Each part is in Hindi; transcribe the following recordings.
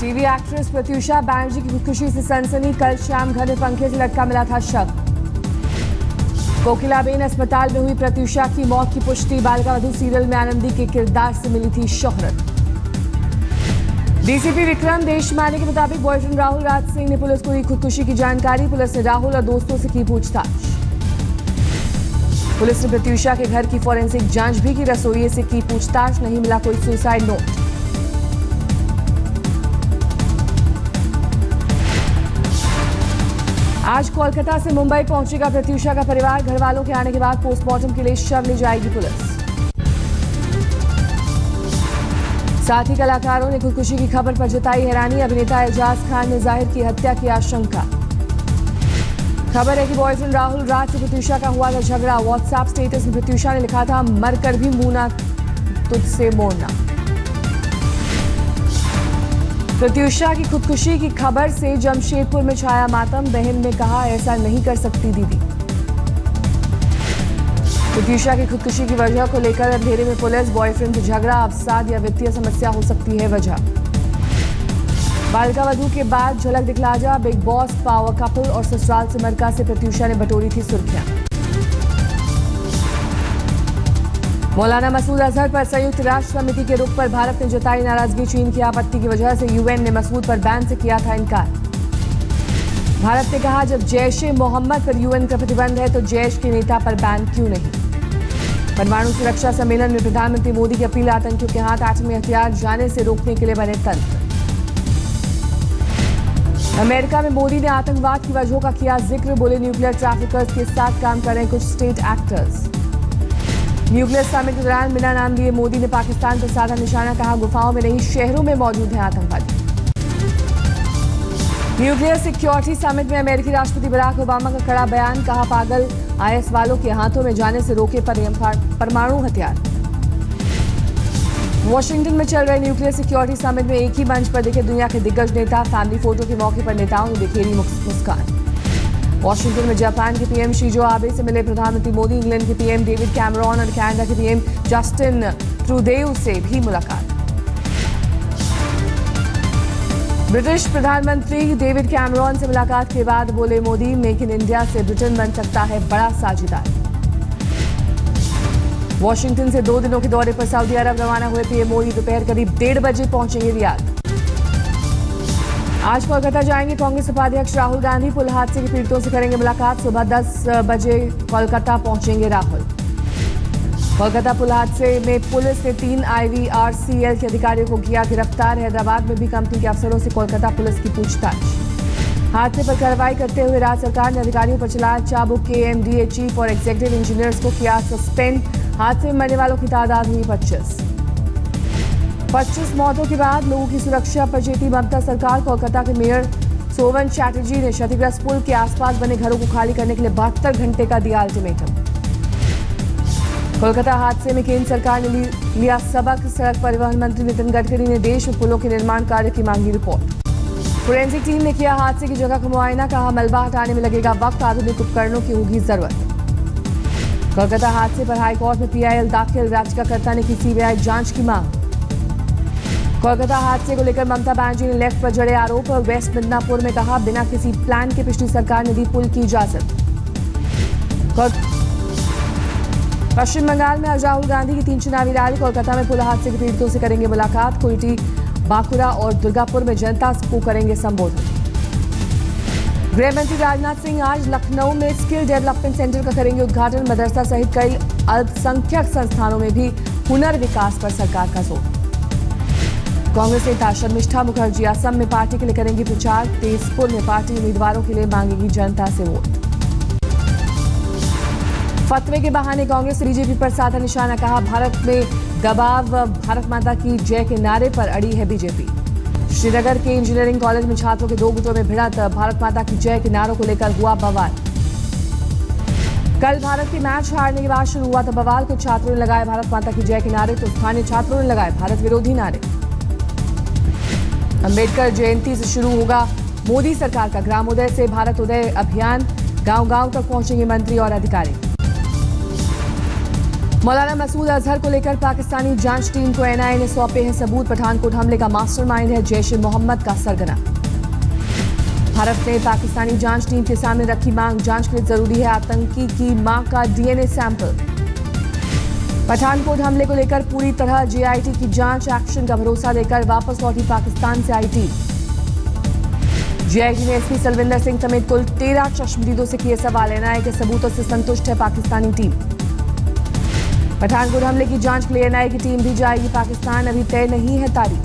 टीवी एक्ट्रेस प्रत्यूषा बैनर्जी की खुदकुशी से सनसनी। कल शाम घर में पंखे से लटका मिला था शव। कोकिलाबेन अस्पताल में हुई प्रत्यूषा की मौत की पुष्टि। बालिका वधू सीरियल में आनंदी के किरदार से मिली थी शोहरत। डीसीपी विक्रम देशमाने के मुताबिक बॉयफ्रेंड राहुल राज सिंह ने पुलिस को दी खुदकुशी की जानकारी। पुलिस ने राहुल और दोस्तों से की पूछताछ। पुलिस ने प्रत्यूषा के घर की फॉरेंसिक जांच भी की। रसोइये से की पूछताछ, नहीं मिला कोई सुसाइड नोट। आज कोलकाता से मुंबई पहुंचेगा प्रत्यूषा का परिवार। घर वालों के आने के बाद पोस्टमार्टम के लिए शव ले जाएगी पुलिस। साथ ही कलाकारों ने खुदकुशी की खबर पर जताई हैरानी। अभिनेता एजाज खान ने जाहिर की हत्या की आशंका। खबर है कि बॉयफ्रेंड राहुल राज से प्रत्यूषा का हुआ था झगड़ा। व्हाट्सएप स्टेटस में प्रत्यूषा ने लिखा था, मरकर भी मुंह ना तुझसे मोड़ना। प्रत्यूषा की खुदकुशी की खबर से जमशेदपुर में छाया मातम। बहन ने कहा, ऐसा नहीं कर सकती दीदी। प्रत्यूषा की खुदकुशी की वजह को लेकर अंधेरे में पुलिस। बॉयफ्रेंड से झगड़ा, अवसाद या वित्तीय समस्या हो सकती है वजह। बालिका वधू के बाद झलक दिखला जा, बिग बॉस, पावर कपल और ससुराल से मरका से प्रत्यूषा ने बटोरी थी सुर्खियां। मौलाना मसूद अजहर पर संयुक्त राष्ट्र समिति के रुख पर भारत ने जताई नाराजगी। चीन की आपत्ति की वजह से यूएन ने मसूद पर बैन से किया था इनकार। भारत ने कहा, जब जैश ए मोहम्मद पर यूएन का प्रतिबंध है तो जैश के नेता पर बैन क्यों नहीं। परमाणु सुरक्षा सम्मेलन में प्रधानमंत्री मोदी की अपील। आतंकियों के हाथ एटमी हथियार जाने से रोकने के लिए बने तंत्र। अमेरिका में मोदी ने आतंकवाद की वजहों का किया जिक्र। बोले, न्यूक्लियर ट्रैफिकर्स के साथ काम कर रहे कुछ स्टेट एक्टर्स। न्यूक्लियर समिट के दौरान बिना नाम लिए मोदी ने पाकिस्तान पर साधा निशाना। कहा, गुफाओं में नहीं शहरों में मौजूद है आतंकवादी। न्यूक्लियर सिक्योरिटी समिट में अमेरिकी राष्ट्रपति बराक ओबामा का कड़ा बयान। कहा, पागल आईएस वालों के हाथों में जाने से रोके परमाणु हथियार। वॉशिंगटन में चल रहे न्यूक्लियर सिक्योरिटी समिट में एक ही मंच पर दिखे दुनिया के दिग्गज नेता। फैमिली फोटो के मौके पर नेताओं ने बिखेरी मुस्कान। वॉशिंगटन में जापान के पीएम शिंजो आबे से मिले प्रधानमंत्री मोदी। इंग्लैंड के पीएम डेविड कैमरॉन और कनाडा के पीएम जस्टिन ट्रूडेउ से भी मुलाकात। ब्रिटिश प्रधानमंत्री डेविड कैमरॉन से मुलाकात के बाद बोले मोदी, मेक इन इंडिया से ब्रिटेन बन सकता है बड़ा साझेदार। वॉशिंगटन से 2 दिनों के दौरे पर सऊदी अरब रवाना हुए पीएम मोदी दोपहर करीब 1:30 बजे पहुंचेंगे रियाद। आज कोलकाता जाएंगे कांग्रेस उपाध्यक्ष राहुल गांधी। पुल हादसे के पीड़ितों से करेंगे मुलाकात। सुबह 10 बजे कोलकाता पहुंचेंगे राहुल। कोलकाता पुल हादसे में पुलिस ने 3 IVRCL के अधिकारियों को किया गिरफ्तार। हैदराबाद में भी कंपनी के अफसरों से कोलकाता पुलिस की पूछताछ। हादसे पर कार्रवाई करते हुए राज्य सरकार ने अधिकारियों पर चलाया चाबुक। KMDA चीफ और एग्जीक्यूटिव इंजीनियर्स को किया सस्पेंड। हादसे में मरने वालों की तादाद हुई 25 मौतों के बाद लोगों की सुरक्षा पर चेती ममता सरकार। कोलकाता के मेयर सोवन चैटर्जी ने क्षतिग्रस्त पुल के आसपास बने घरों को खाली करने के लिए 72 घंटे का दिया अल्टीमेटम। कोलकाता हादसे में केंद्र सरकार ने लिया सबक। सड़क परिवहन मंत्री नितिन गडकरी ने देश में पुलों के निर्माण कार्य की मांगी रिपोर्ट। फोरेंसिक टीम ने किया हादसे की जगह का मुआयना। कहा, मलबा हटाने में लगेगा वक्त, आधुनिक उपकरणों की होगी जरूरत। कोलकाता हादसे पर हाईकोर्ट में PIL दाखिल। याचिकाकर्ता ने की CBI जांच की मांग। कोलकाता हादसे को लेकर ममता बनर्जी ने लेफ्ट पर जड़े आरोप। वेस्ट मिदनापुर में कहा, बिना किसी प्लान के पिछली सरकार ने दी पुल की इजाजत। पश्चिम बंगाल में आज राहुल गांधी की 3 चुनावी रैली। कोलकाता में पुल हादसे के पीड़ितों से करेंगे मुलाकात। कुर्टी, बांकुरा और दुर्गापुर में जनता को करेंगे संबोधित। गृह मंत्री राजनाथ सिंह आज लखनऊ में स्किल डेवलपमेंट सेंटर का करेंगे उद्घाटन। मदरसा सहित कई अल्पसंख्यक संस्थानों में भी हुनर विकास पर सरकार का जोर। कांग्रेस नेता शर्मिष्ठा मुखर्जी असम में पार्टी के लिए करेंगी प्रचार। तेजपुर में पार्टी उम्मीदवारों के लिए मांगेगी जनता से वोट। फतवे के बहाने कांग्रेस बीजेपी पर साधा निशाना। कहा, भारत में दबाव, भारत माता की जय के नारे पर अड़ी है बीजेपी। श्रीनगर के इंजीनियरिंग कॉलेज में छात्रों के 2 गुटों में भिड़ंत। भारत माता की जय के नारों को लेकर हुआ बवाल। कल भारत के मैच हारने के बाद शुरू हुआ था बवाल। कुछ छात्रों ने लगाए भारत माता की जय के नारे तो स्थानीय छात्रों ने लगाए भारत विरोधी नारे। अंबेडकर जयंती से शुरू होगा मोदी सरकार का ग्रामोदय से भारतोदय अभियान। गांव-गांव तक पहुंचेंगे मंत्री और अधिकारी। मौलाना मसूद अजहर को लेकर पाकिस्तानी जांच टीम को एनआईए ने सौंपे हैं सबूत। पठानकोट हमले का मास्टरमाइंड है जैश-ए-मोहम्मद का सरगना। भारत ने पाकिस्तानी जांच टीम के सामने रखी मांग, जांच के लिए जरूरी है आतंकी की मां का डीएनए सैंपल। पठानकोट हमले को लेकर पूरी तरह जेआईटी की जांच, एक्शन का भरोसा देकर वापस लौटी पाकिस्तान से आई टीम। जेआईटी ने एसपी सलविंदर सिंह समेत कुल 13 चश्मदीदों से किए सवाल। एनआईए के सबूतों से संतुष्ट है पाकिस्तानी टीम। पठानकोट हमले की जांच के लिए एनआईए की टीम भी जाएगी पाकिस्तान, अभी तय नहीं है तारीख।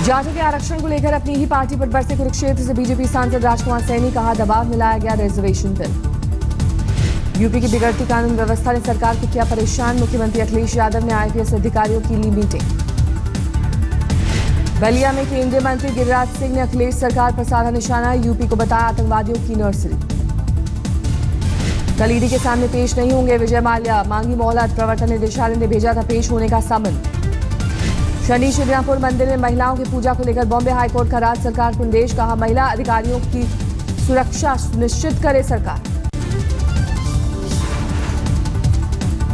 जाटों के आरक्षण को लेकर अपनी ही पार्टी पर बरसे कुरुक्षेत्र से बीजेपी सांसद राजकुमार सैनी, कहा दबाव में लाया गया रिजर्वेशन बिल। यूपी की बिगड़ती कानून व्यवस्था ने सरकार को किया परेशान, मुख्यमंत्री अखिलेश यादव ने आईपीएस अधिकारियों की ली मीटिंग। बलिया में केंद्रीय मंत्री गिरिराज सिंह ने अखिलेश सरकार पर साधा निशाना, यूपी को बताया आतंकवादियों की नर्सरी। कल ईडी के सामने पेश नहीं होंगे विजय माल्या, मांगी मोहलत, प्रवर्तन निदेशालय ने भेजा था पेश होने का समन। शनि शिंगणापुर मंदिर में महिलाओं की पूजा को लेकर बॉम्बे हाईकोर्ट का राज्य सरकार को निर्देश, कहा महिला अधिकारियों की सुरक्षा सुनिश्चित करे सरकार।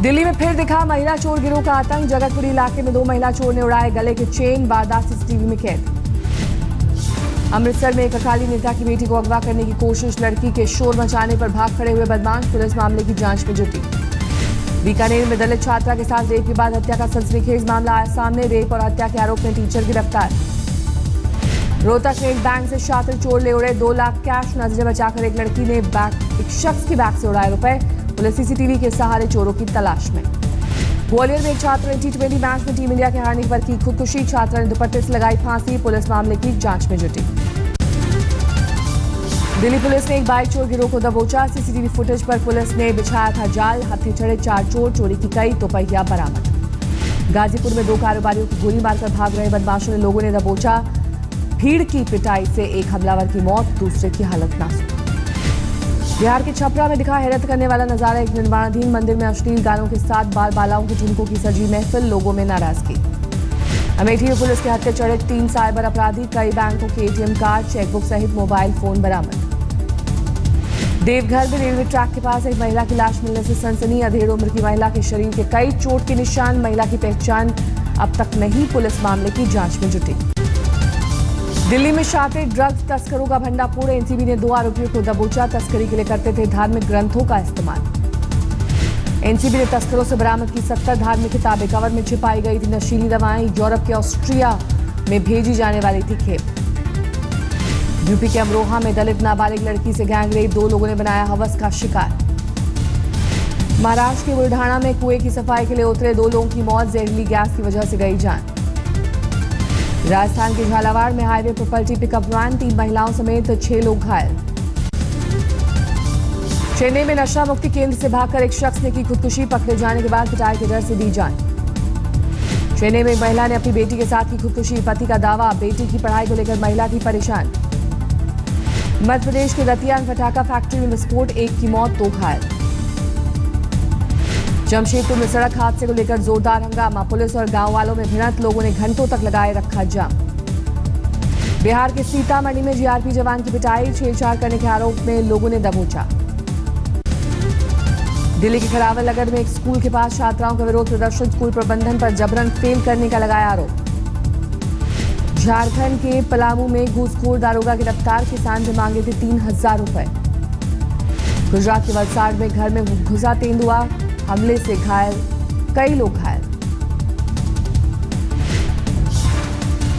दिल्ली में फिर दिखा महिला चोर गिरोह का आतंक, जगतपुरी इलाके में 2 महिला चोर ने उड़ाए गले के चेन, वारदात सीसीटीवी में कैद। अमृतसर में एक अकाली नेता की बेटी को अगवा करने की कोशिश, लड़की के शोर मचाने पर भाग खड़े हुए बदमाश, पुलिस मामले की जांच में जुटी। बीकानेर में दलित छात्रा के साथ रेप के बाद हत्या का सनसनीखेज मामला आया सामने, रेप और हत्या के आरोप में टीचर गिरफ्तार। रोहतक में एक बैंक से छात्र चोर ले उड़े 2 लाख कैश, नजरें बचाकर एक लड़की ने एक शख्स की बैग से उड़ाए रुपए, पुलिस सीसीटीवी के सहारे चोरों की तलाश में। ग्वालियर में एक छात्र ने T20 मैच में टीम इंडिया के हारने पर की खुदकुशी, छात्रा ने दुपट्टे से लगाई फांसी, पुलिस मामले की जांच में जुटी। दिल्ली पुलिस ने एक बाइक चोर गिरोह को दबोचा, सीसीटीवी फुटेज पर पुलिस ने बिछाया था जाल, हत्थे चढ़े 4 चोर, चोरी की कई दोपहिया बरामद। गाजीपुर में 2 कारोबारियों को गोली मारकर भाग रहे बदमाशों ने लोगों ने दबोचा, भीड़ की पिटाई से एक हमलावर की मौत, दूसरे की हालत नाजुक। बिहार के छपरा में दिखा हैरत करने वाला नजारा, एक निर्माणाधीन मंदिर में अश्लील गानों के साथ बाल बालाओं की झुमकों की सजी महफिल, लोगों में नाराजगी। अमेठी में पुलिस के हत्थे चढ़े 3 साइबर अपराधी, कई बैंकों के एटीएम कार्ड, चेकबुक सहित मोबाइल फोन बरामद। देवघर में रेलवे ट्रैक के पास एक महिला की लाश मिलने से सनसनी, अधेड़ उम्र की महिला के शरीर के कई चोट के निशान, महिला की पहचान अब तक नहीं, पुलिस मामले की जांच में जुटी। दिल्ली में शातिर ड्रग्स तस्करों का भंडाफोड़, एनसीबी ने 2 आरोपियों को दबोचा, तस्करी के लिए करते थे धार्मिक ग्रंथों का इस्तेमाल। एनसीबी ने तस्करों से बरामद की 70 धार्मिक किताबें, कवर में छिपाई गई थी नशीली दवाएं, यूरोप के ऑस्ट्रिया में भेजी जाने वाली थी खेप। यूपी के अमरोहा में दलित नाबालिग लड़की से गैंगरेप, 2 लोगों ने बनाया हवस का शिकार। महाराष्ट्र के बुलढाणा में कुएं की सफाई के लिए उतरे 2 लोगों की मौत, जहरीली गैस की वजह से गई जान। राजस्थान के झालावाड़ में हाईवे पर पलटी पिकअप वैन, 3 महिलाओं समेत 6 लोग घायल। चेन्नई में नशा मुक्ति केंद्र से भागकर एक शख्स ने की खुदकुशी, पकड़े जाने के बाद पिटाई के डर से दी जान। चेन्नई में एक महिला ने अपनी बेटी के साथ की खुदकुशी, पति का दावा, बेटी की पढ़ाई को लेकर महिला थी परेशान। मध्य प्रदेश के दतिया में पटाखा फैक्ट्री में विस्फोट, 1 की मौत, 2 घायल। जमशेदपुर में सड़क हादसे को लेकर जोरदार हंगामा, पुलिस और गांव वालों में भिड़ंत, लोगों ने घंटों तक लगाए रखा जाम। बिहार के सीतामढ़ी में जीआरपी जवान की पिटाई, छेड़छाड़ करने के आरोप में लोगों ने दबोचा। दिल्ली के खरावल नगर में एक स्कूल के पास छात्राओं का विरोध प्रदर्शन, स्कूल प्रबंधन पर जबरन फेल करने का लगाया आरोप। झारखंड के पलामू में घूसखोर दारोगा गिरफ्तार, किसान से मांगे थे 3000 रुपए। गुजरात के वलसाड़ में घर में घुसा तेंदुआ, हमले से घायल, कई लोग घायल।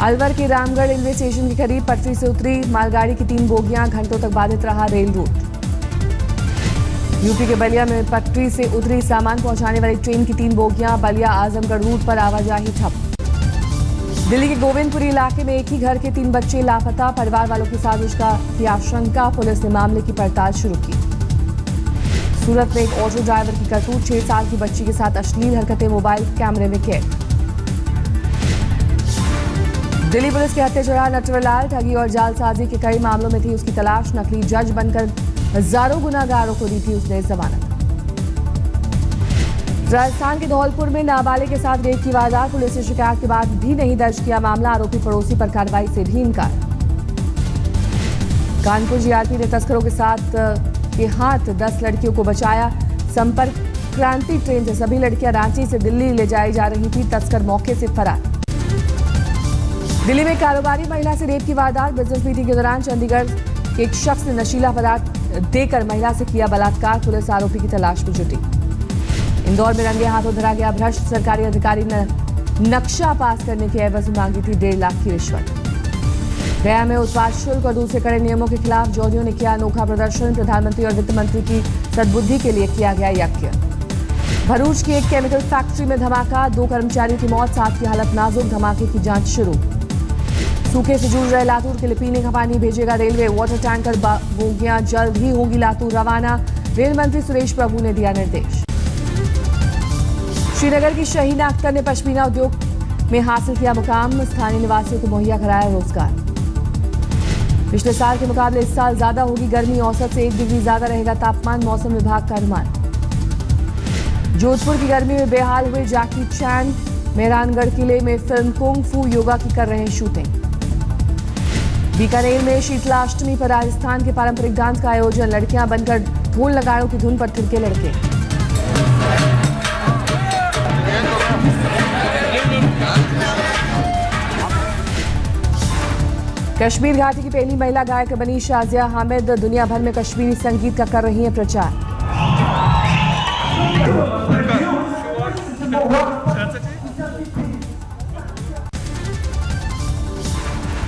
अलवर के रामगढ़ रेलवे स्टेशन के करीब पटरी से उतरी मालगाड़ी की 3 बोगियां, घंटों तक बाधित रहा रेल रूट। यूपी के बलिया में पटरी से उतरी सामान पहुंचाने वाली ट्रेन की 3 बोगियां, बलिया आजमगढ़ रूट पर आवाजाही ठप। दिल्ली के गोविंदपुरी इलाके में एक ही घर के 3 बच्चे लापता, परिवार वालों की साजिश की आशंका, पुलिस ने मामले की पड़ताल शुरू की। सूरत में एक ऑटो ड्राइवर की करतूत, 6 साल की बच्ची के साथ अश्लील हरकतें मोबाइल कैमरे में कैद। दिल्ली पुलिस के हत्थे चढ़ा नटवरलाल, ठगी और जालसाजी के कई मामलों में थी उसकी तलाश, नकली जज बनकर हजारों गुनाहगारों को दी थी उसने जमानत। राजस्थान के धौलपुर में नाबालिग के साथ रेप की वारदात, पुलिस ने शिकायत के बाद भी नहीं दर्ज किया मामला, आरोपी पड़ोसी पर कार्रवाई से भी इनकार। कानपुर जीआरपी ने तस्करों के साथ के हाथ 10 लड़कियों को बचाया, संपर्क क्रांति ट्रेन से सभी लड़कियां रांची से दिल्ली ले जाई जा रही थी। तस्कर मौके से फरार। दिल्ली में कारोबारी महिला से रेप की वारदात। बिजनेस मीटिंग के दौरान चंडीगढ़ के एक शख्स ने नशीला पदार्थ देकर महिला से किया बलात्कार। पुलिस आरोपी की तलाश में जुटी। इंदौर में रंगे हाथों धरा गया भ्रष्ट सरकारी अधिकारी ने नक्शा पास करने की एवज में मांगी थी 1.5 लाख की रिश्वत। गया में उत्पाद शुल्क और दूसरे कड़े नियमों के खिलाफ जौहरियों ने किया अनोखा प्रदर्शन। प्रधानमंत्री और वित्त मंत्री की सद्बुद्धि के लिए किया गया यज्ञ। भरूच की एक केमिकल फैक्ट्री में धमाका। 2 कर्मचारियों की मौत, 7 की हालत नाजुक। धमाके की जांच शुरू। सूखे से जूझ रहे लातूर के लिए पीने का पानी भेजेगा रेलवे। वाटर टैंकर बोगियां जल्द ही होंगी लातूर रवाना। रेल मंत्री सुरेश प्रभु ने दिया निर्देश। श्रीनगर की शहीना अख्तर ने पश्मीना उद्योग में हासिल किया मुकाम। स्थानीय निवासियों को मुहैया कराया रोजगार। पिछले साल के मुकाबले इस साल ज्यादा होगी गर्मी। औसत से 1 डिग्री ज्यादा रहेगा तापमान। मौसम विभाग का अनुमान। जोधपुर की गर्मी में बेहाल हुए जैकी चैन। मेहरानगढ़ किले में फिल्म कुंग फू योगा की कर रहे हैं शूटिंग। बीकानेर में शीतलाष्टमी पर राजस्थान के पारंपरिक डांस का आयोजन। लड़कियां बनकर ढोल नगाड़ों की धुन पर थिरके लड़के। कश्मीर घाटी की पहली महिला गायक बनी शाजिया हामिद। दुनिया भर में कश्मीरी संगीत का कर रही हैं प्रचार।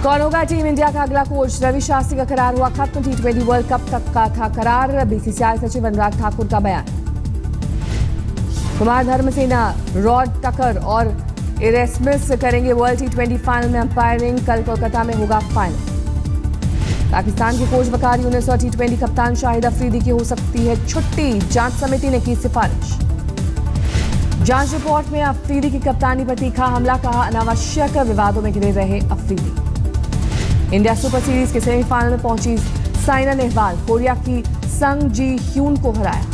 कौन होगा टीम इंडिया का अगला कोच? रवि शास्त्री का करार हुआ खत्म। T20 वर्ल्ड कप तक का था करार। बीसीसीआई सचिव अनुराग ठाकुर का बयान। कुमार धर्मसेना, रॉड टकर और एरेस्मिस करेंगे वर्ल्ड T20 फाइनल में अंपायरिंग। कल कोलकाता में होगा फाइनल। पाकिस्तान के कोच वकार यूनिस और T20 कप्तान शाहिद अफरीदी की हो सकती है छुट्टी। जांच समिति ने की सिफारिश। जांच रिपोर्ट में अफरीदी की कप्तानी पर तीखा हमला, कहा अनावश्यक विवादों में घिरे रहे अफरीदी। इंडिया सुपर सीरीज के सेमीफाइनल में पहुंची साइना नेहवाल। कोरिया की संग जी ह्यून को हराया।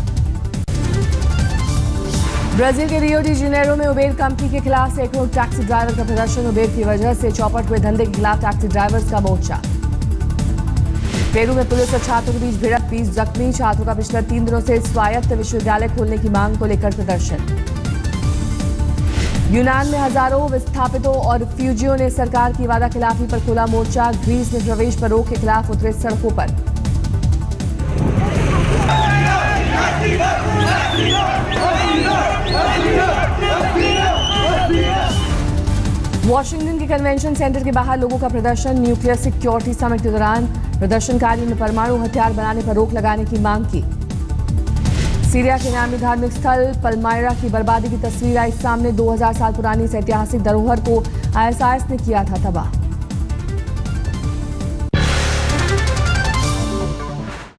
ब्राजील के रियो डी जेनेरो में उबेर कंपनी के खिलाफ सैकड़ों टैक्सी ड्राइवर का प्रदर्शन। उबेर की वजह से चौपट हुए धंधे के खिलाफ टैक्सी ड्राइवर्स का मोर्चा। पेरू में पुलिस और छात्रों के बीच भिड़ंत, 20 जख्मी। छात्रों का पिछले 3 दिनों से स्वायत्त विश्वविद्यालय खोलने की मांग को लेकर प्रदर्शन। यूनान में हजारों विस्थापितों और फ्यूजियों ने सरकार की वादा खिलाफी पर खोला मोर्चा। ग्रीस में प्रवेश पर रोक के खिलाफ उतरे सड़कों पर। वॉशिंगटन के कन्वेंशन सेंटर के बाहर लोगों का प्रदर्शन। न्यूक्लियर सिक्योरिटी समिट के दौरान प्रदर्शनकारियों ने परमाणु हथियार बनाने पर रोक लगाने की मांग की। सीरिया के नामी धार्मिक स्थल पलमायरा की बर्बादी की तस्वीर आई सामने। 2000 साल पुरानी इस ऐतिहासिक धरोहर को ISIS ने किया था तबाह।